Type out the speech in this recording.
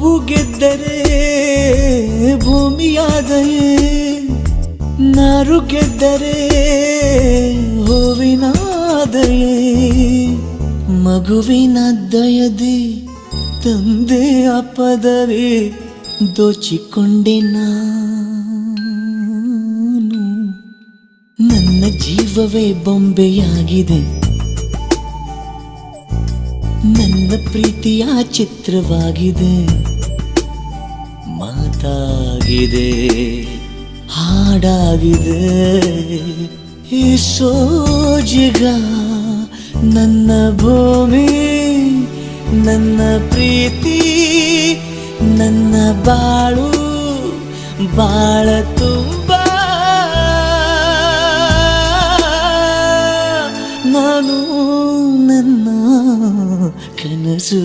ಹೂವು ಗೆದ್ದರೆ ಭೂಮಿಯಾದಯೇ, ನಾರು ಗೆದ್ದರೆ ಹೂವಿನ ದಯೆ. ಮಗುವಿನ ದಯದೆ ತಂದೆ ಪದವಿ ದೋಚಿಕೊಂಡೆ ನಾನು. ನನ್ನ ಜೀವವೇ ಬೊಂಬೆಯಾಗಿದೆ, ನನ್ನ ಪ್ರೀತಿಯ ಚಿತ್ರವಾಗಿದೆ. ಮಾತಾಗಿದೆ, ಹಾಡಾಗಿದೆ, ಈ ಸೋಜಿಗ ನನ್ನ ಭೂಮಿ, ನನ್ನ ಪ್ರೀತಿ, ನನ್ನ ಬಾಳು, ಬಾಳ ತುಂಬ ನಾನು, ನನ್ನ ಕನಸು.